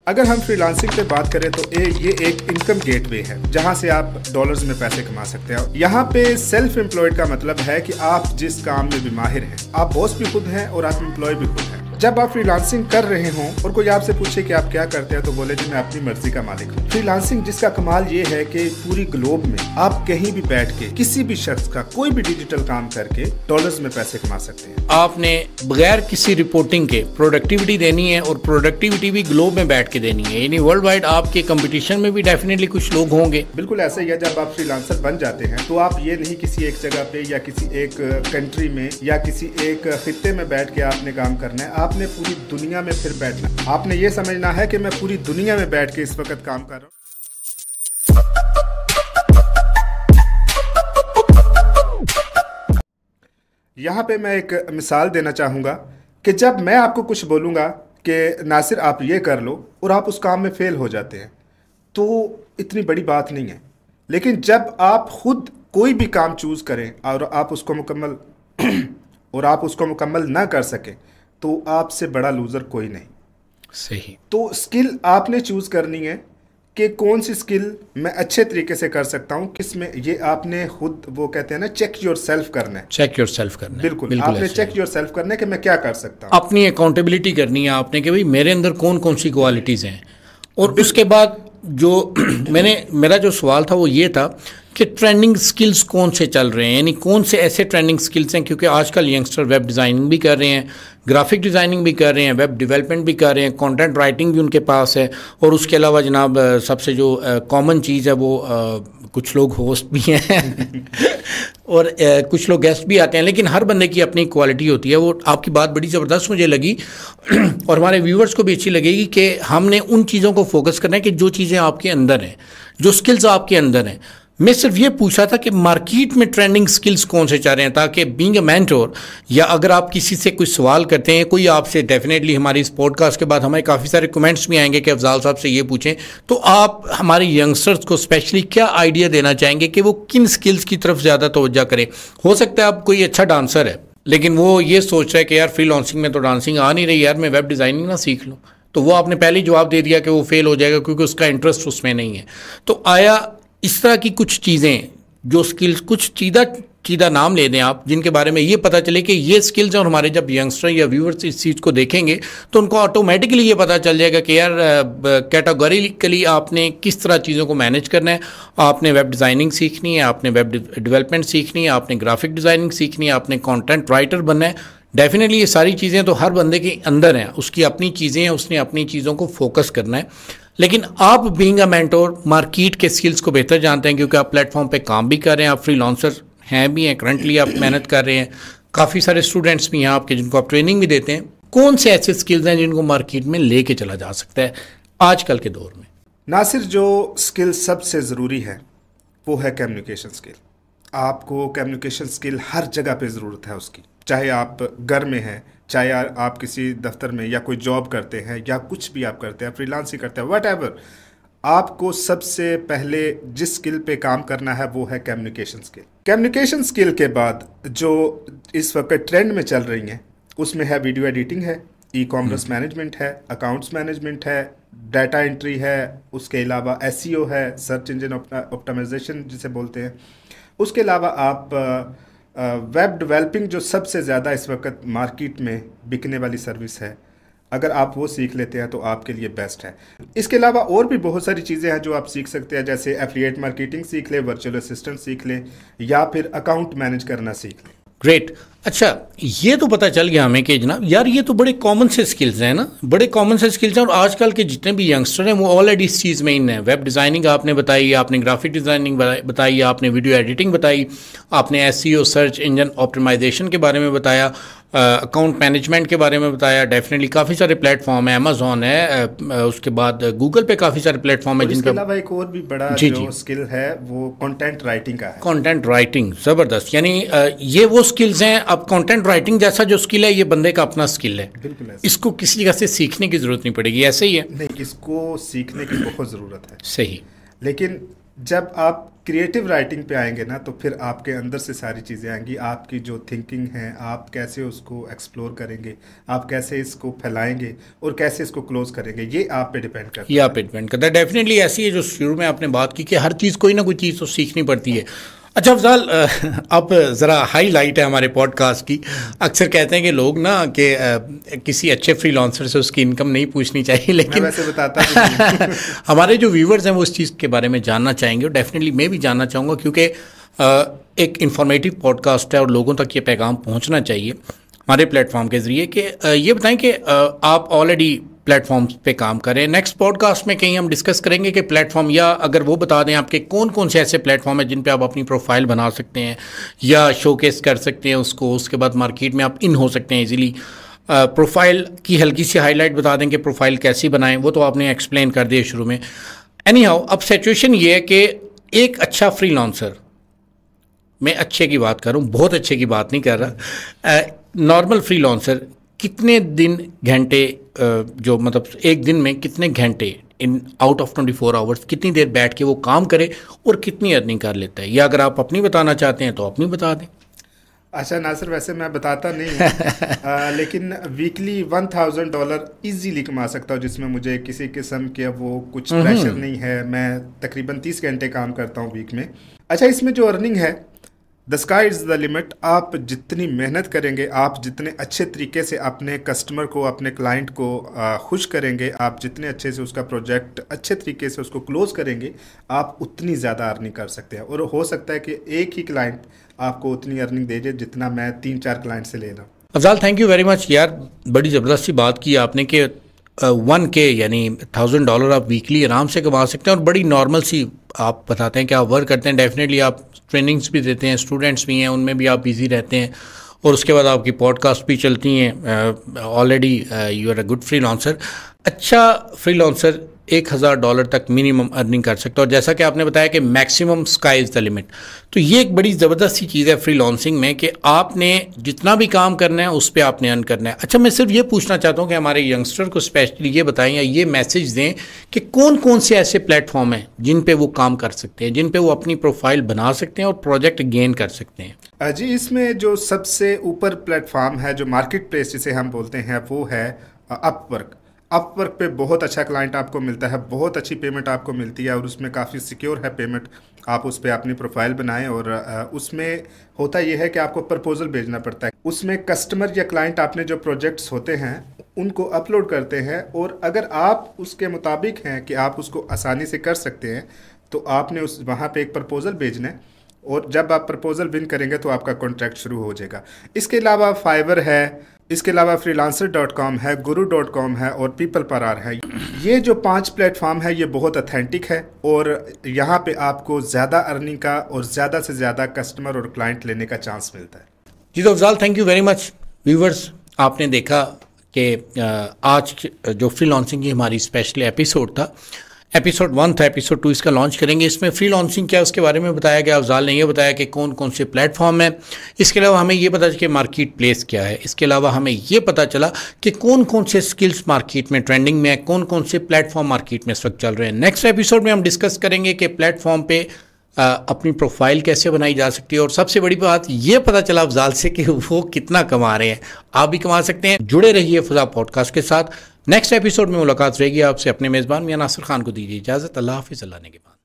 अगर हम फ्रीलांसिंग पे बात करें तो ये एक इनकम गेटवे है जहां से आप डॉलर्स में पैसे कमा सकते हैं। यहाँ पे सेल्फ एम्प्लॉयड का मतलब है कि आप जिस काम में भी माहिर हैं, आप बॉस भी खुद हैं और आप एम्प्लॉय भी खुद हैं। जब आप फ्रीलांसिंग कर रहे हों और कोई आपसे पूछे कि आप क्या करते हैं तो बोले जी मैं अपनी मर्जी का मालिक हूँ। फ्रीलांसिंग जिसका कमाल ये है कि पूरी ग्लोब में आप कहीं भी बैठ के किसी भी शख्स का कोई भी डिजिटल काम करके डॉलर्स में पैसे कमा सकते हैं। आपने बगैर किसी रिपोर्टिंग के प्रोडक्टिविटी देनी है और प्रोडक्टिविटी भी ग्लोब में बैठ के देनी है, यानी वर्ल्ड वाइड आपके कंपटीशन में भी डेफिनेटली कुछ लोग होंगे। बिल्कुल ऐसा ही है। जब आप फ्रीलांसर बन जाते हैं तो आप ये नहीं किसी एक जगह पे या किसी एक कंट्री में या किसी एक खित्ते में बैठ के आपने काम करना है, आपने पूरी दुनिया में फिर बैठना। आपने ये समझना है कि मैं पूरी दुनिया में बैठ के इस वक्त काम कर रहा हूँ। यहाँ पे मैं एक मिसाल देना चाहूँगा कि जब मैं आपको कुछ बोलूँगा कि नासिर आप ये कर लो और आप उस काम में फेल हो जाते हैं तो इतनी बड़ी बात नहीं है। लेकिन जब आप खुद कोई भी काम चूज़ करें और आप उसको मुकम्मल ना कर सकें तो आपसे बड़ा लूज़र कोई नहीं। सही। तो स्किल आपने चूज़ करनी है कि कौन सी स्किल मैं अच्छे तरीके से कर सकता हूँ, किस में। ये आपने खुद वो कहते हैं ना चेक योर सेल्फ करना है। चेक योर सेल्फ करना है। बिल्कुल आपने चेक योर सेल्फ करना है कि मैं क्या कर सकता हूँ। अपनी अकाउंटेबिलिटी करनी है आपने कि भाई मेरे अंदर कौन कौन सी क्वालिटीज़ हैं। और उसके बाद जो मेरा जो सवाल था वो ये था कि ट्रेंडिंग स्किल्स कौन से चल रहे हैं, यानी कौन से ऐसे ट्रेंडिंग स्किल्स हैं, क्योंकि आजकल यंगस्टर वेब डिज़ाइनिंग भी कर रहे हैं, ग्राफिक डिज़ाइनिंग भी कर रहे हैं, वेब डेवलपमेंट भी कर रहे हैं, कंटेंट राइटिंग भी उनके पास है। और उसके अलावा जनाब सबसे जो कॉमन चीज़ है वो कुछ लोग होस्ट भी हैं और कुछ लोग गेस्ट भी आते हैं। लेकिन हर बंदे की अपनी क्वालिटी होती है। वो आपकी बात बड़ी ज़बरदस्त मुझे लगी और हमारे व्यूवर्स को भी अच्छी लगेगी कि हमने उन चीज़ों को फोकस करना है कि जो चीज़ें आपके अंदर हैं, जो स्किल्स आपके अंदर हैं। मैं सिर्फ ये पूछा था कि मार्केट में ट्रेंडिंग स्किल्स कौन से चल रहे हैं, ताकि बीइंग अ मेंटोर या अगर आप किसी से कोई सवाल करते हैं, कोई आपसे डेफिनेटली हमारी इस पॉडकास्ट के बाद हमें काफ़ी सारे कमेंट्स भी आएंगे कि अफजाल साहब से ये पूछें, तो आप हमारे यंगस्टर्स को स्पेशली क्या आइडिया देना चाहेंगे कि वो किन स्किल्स की तरफ ज़्यादा तवज्जो करें। हो सकता है आप कोई अच्छा डांसर है लेकिन वो ये सोच रहा है कि यार फ्रीलांसिंग में तो डांसिंग आ नहीं रही, यार मैं वेब डिज़ाइनिंग ना सीख लूँ, तो वो आपने पहले ही जवाब दे दिया कि वो फेल हो जाएगा क्योंकि उसका इंटरेस्ट उसमें नहीं है। तो आया इस तरह की कुछ चीज़ें जो स्किल्स, कुछ चीदा नाम ले दें आप, जिनके बारे में ये पता चले कि ये स्किल्स हैं और हमारे जब यंगस्टर या व्यूअर्स इस चीज़ को देखेंगे तो उनको ऑटोमेटिकली ये पता चल जाएगा कि यार कैटेगोरिकली आपने किस तरह चीज़ों को मैनेज करना है। आपने वेब डिज़ाइनिंग सीखनी है, आपने वेब डेवलपमेंट सीखनी है, आपने ग्राफिक डिज़ाइनिंग सीखनी है, आपने कंटेंट राइटर बनना है। डेफिनेटली ये सारी चीज़ें तो हर बंदे के अंदर हैं, उसकी अपनी चीज़ें हैं, उसने अपनी चीज़ों को फोकस करना है। लेकिन आप बीइंग अ मेंटोर मार्केट के स्किल्स को बेहतर जानते हैं क्योंकि आप प्लेटफॉर्म पे काम भी कर रहे हैं, आप फ्रीलांसर हैं भी हैं, करंटली आप मेहनत कर रहे हैं, काफ़ी सारे स्टूडेंट्स भी हैं आपके जिनको आप ट्रेनिंग भी देते हैं। कौन से ऐसे स्किल्स हैं जिनको मार्केट में लेके चला जा सकता है आजकल के दौर में? नासिर, जो स्किल सबसे ज़रूरी है वो है कम्युनिकेशन स्किल। आपको कम्युनिकेशन स्किल हर जगह पे ज़रूरत है उसकी, चाहे आप घर में हैं, चाहे आप किसी दफ्तर में या कोई जॉब करते हैं या कुछ भी आप करते हैं, फ्रीलांसिंग करते हैं, व्हाटएवर, आपको सबसे पहले जिस स्किल पे काम करना है वो है कम्युनिकेशन स्किल। कम्युनिकेशन स्किल के बाद जो इस वक्त ट्रेंड में चल रही हैं उसमें है वीडियो एडिटिंग है, ई कॉमर्स मैनेजमेंट है, अकाउंट्स मैनेजमेंट है, डाटा एंट्री है, उसके अलावा एसईओ है, सर्च इंजन ऑप्टिमाइजेशन जिसे बोलते हैं। उसके अलावा आप वेब डेवलपिंग जो सबसे ज़्यादा इस वक्त मार्केट में बिकने वाली सर्विस है, अगर आप वो सीख लेते हैं तो आपके लिए बेस्ट है। इसके अलावा और भी बहुत सारी चीज़ें हैं जो आप सीख सकते हैं, जैसे एफिलिएट मार्केटिंग सीख लें, वर्चुअल असिस्टेंट सीख लें या फिर अकाउंट मैनेज करना सीख लें। ग्रेट। अच्छा, ये तो पता चल गया हमें कि जनाब यार ये तो बड़े कॉमन से स्किल्स हैं ना, बड़े कॉमन से स्किल्स हैं और आजकल के जितने भी यंगस्टर हैं वो ऑलरेडी इस चीज़ में इन है। वेब डिज़ाइनिंग आपने बताई, आपने ग्राफिक डिज़ाइनिंग बताई, आपने वीडियो एडिटिंग बताई, आपने एसईओ सर्च इंजन ऑप्टिमाइजेशन के बारे में बताया, अकाउंट मैनेजमेंट के बारे में बताया। डेफिनेटली काफ़ी सारे प्लेटफॉर्म है, अमेजोन है, उसके बाद गूगल पे काफ़ी सारे प्लेटफॉर्म है जिनके अलावा एक और भी बड़ा जो स्किल है वो कंटेंट राइटिंग का है। कंटेंट राइटिंग ज़बरदस्त, यानी ये वो स्किल्स हैं। अब कंटेंट राइटिंग जैसा जो स्किल है ये बंदे का अपना स्किल है, बिल्कुल इसको किसी जगह से सीखने की ज़रूरत नहीं पड़ेगी, ऐसे ही है? नहीं, इसको सीखने की बहुत ज़रूरत है। सही। लेकिन जब आप क्रिएटिव राइटिंग पे आएंगे ना तो फिर आपके अंदर से सारी चीज़ें आएंगी, आपकी जो थिंकिंग है आप कैसे उसको एक्सप्लोर करेंगे, आप कैसे इसको फैलाएंगे और कैसे इसको क्लोज करेंगे, ये आप पे डिपेंड करता है। ये आप पे डिपेंड करता है। डेफिनेटली ऐसी है जो शुरू में आपने बात की कि हर चीज़ कोई ना कोई चीज़ तो सीखनी पड़ती है। अच्छा अफजाल, अब ज़रा हाईलाइट है हमारे पॉडकास्ट की। अक्सर कहते हैं कि लोग ना कि किसी अच्छे फ्रीलांसर से उसकी इनकम नहीं पूछनी चाहिए, लेकिन मैं वैसे बताता हूँ हमारे जो व्यूवर्स हैं वो उस चीज़ के बारे में जानना चाहेंगे और डेफिनेटली मैं भी जानना चाहूँगा, क्योंकि एक इन्फॉर्मेटिव पॉडकास्ट है और लोगों तक ये पैगाम पहुँचना चाहिए हमारे प्लेटफॉर्म के ज़रिए कि ये बताएं कि आप ऑलरेडी प्लेटफॉर्म्स पे काम करें। नेक्स्ट पॉडकास्ट में कहीं हम डिस्कस करेंगे कि प्लेटफॉर्म, या अगर वो बता दें आपके कौन कौन से ऐसे प्लेटफॉर्म हैं जिन पे आप अपनी प्रोफाइल बना सकते हैं या शोकेस कर सकते हैं उसको, उसके बाद मार्केट में आप इन हो सकते हैं इजीली। प्रोफाइल की हल्की सी हाईलाइट बता दें कि प्रोफाइल कैसी बनाएं, वो तो आपने एक्सप्लेन कर दिया शुरू में। एनी हाउ, अब सिचुएशन ये है कि एक अच्छा फ्रीलांसर, मैं अच्छे की बात कर रहा हूँ, बहुत अच्छे की बात नहीं कर रहा, नॉर्मल फ्रीलांसर कितने दिन घंटे, जो मतलब एक दिन में कितने घंटे इन आउट ऑफ 24 आवर्स कितनी देर बैठ के वो काम करे और कितनी अर्निंग कर लेता है, या अगर आप अपनी बताना चाहते हैं तो अपनी बता दें। अच्छा नासिर, वैसे मैं बताता नहीं हूँ लेकिन वीकली $1000 इजीली कमा सकता हूँ, जिसमें मुझे किसी किस्म के वो कुछ प्रेशर नहीं है। मैं तकरीबन 30 घंटे काम करता हूँ वीक में। अच्छा, इसमें जो अर्निंग है, the sky is the limit. आप जितनी मेहनत करेंगे, आप जितने अच्छे तरीके से अपने कस्टमर को, अपने क्लाइंट को खुश करेंगे, आप जितने अच्छे से उसका प्रोजेक्ट अच्छे तरीके से उसको क्लोज करेंगे, आप उतनी ज़्यादा अर्निंग कर सकते हैं। और हो सकता है कि एक ही क्लाइंट आपको उतनी अर्निंग दे जाए जितना मैं 3-4 क्लाइंट से ले रहा हूँ। Afzal, thank you very much यार, बड़ी ज़बरदस्त सी बात की आपने कि 1K यानी $1000 आप वीकली आराम से कमा सकते हैं। और बड़ी नॉर्मल सी आप बताते हैं कि आप वर्क करते हैं, डेफिनेटली आप ट्रेनिंग्स भी देते हैं, स्टूडेंट्स भी हैं, उनमें भी आप बिजी रहते हैं, और उसके बाद आपकी पॉडकास्ट भी चलती हैं। Already you are a good freelancer. अच्छा फ्रीलांसर $1000 तक मिनिमम अर्निंग कर सकता है, और जैसा कि आपने बताया कि maximum sky is the limit. तो ये एक बड़ी ज़बरदस्त सी चीज़ है फ्रीलांसिंग में कि आपने जितना भी काम करना है उस पर आपने अर्न करना है। अच्छा, मैं सिर्फ ये पूछना चाहता हूँ कि हमारे यंगस्टर को स्पेशली ये बताएं या ये मैसेज दें कि कौन कौन से ऐसे प्लेटफॉर्म हैं जिन पे वो काम कर सकते हैं, जिन पे वो अपनी प्रोफाइल बना सकते हैं और प्रोजेक्ट गेन कर सकते हैं। जी, इसमें जो सबसे ऊपर प्लेटफॉर्म है, जो मार्केट प्लेस जिसे हम बोलते हैं, वो है अपवर्क। अपवर्क पे बहुत अच्छा क्लाइंट आपको मिलता है, बहुत अच्छी पेमेंट आपको मिलती है, और उसमें काफ़ी सिक्योर है पेमेंट। आप उस पर अपनी प्रोफाइल बनाएं, और उसमें होता यह है कि आपको प्रपोजल भेजना पड़ता है। उसमें कस्टमर या क्लाइंट आपने जो प्रोजेक्ट्स होते हैं उनको अपलोड करते हैं, और अगर आप उसके मुताबिक हैं कि आप उसको आसानी से कर सकते हैं तो आपने उस वहाँ पे एक प्रपोजल भेजना है, और जब आप प्रपोजल विन करेंगे तो आपका कॉन्ट्रैक्ट शुरू हो जाएगा। इसके अलावा फाइवर है, इसके अलावा freelancer.com है, guru.com है और PeopleParar है। ये जो 5 प्लेटफॉर्म है ये बहुत ऑथेंटिक है, और यहाँ पे आपको ज़्यादा अर्निंग का और ज़्यादा से ज़्यादा कस्टमर और क्लाइंट लेने का चांस मिलता है। जी तो Afzal, thank you very much. Viewers, आपने देखा कि आज जो फ्रीलांसिंग की हमारी स्पेशल एपिसोड था, एपिसोड 1 था, एपिसोड 2 इसका लॉन्च करेंगे। इसमें फ्रीलांसिंग क्या है उसके बारे में बताया गया। अफजाल ने ये बताया कि कौन कौन से प्लेटफॉर्म है। इसके अलावा हमें ये पता चला कि मार्केट प्लेस क्या है। इसके अलावा हमें ये पता चला कि कौन कौन से स्किल्स मार्केट में ट्रेंडिंग में है, कौन कौन से प्लेटफॉर्म मार्केट में इस वक्त चल रहे हैं। नेक्स्ट एपिसोड में हम डिस्कस करेंगे कि प्लेटफॉर्म पे अपनी प्रोफाइल कैसे बनाई जा सकती है, और सबसे बड़ी बात ये पता चला अफजाल से कि वो कितना कमा रहे हैं। आप भी कमा सकते हैं। जुड़े रहिए फ़ज़ा पॉडकास्ट के साथ। नेक्स्ट एपिसोड में मुलाकात रहेगी आपसे। अपने मेज़बान मियां नासिर खान को दीजिए इजाज़त। अल्लाह हाफ़िज़। अल्लाह ने के बाद।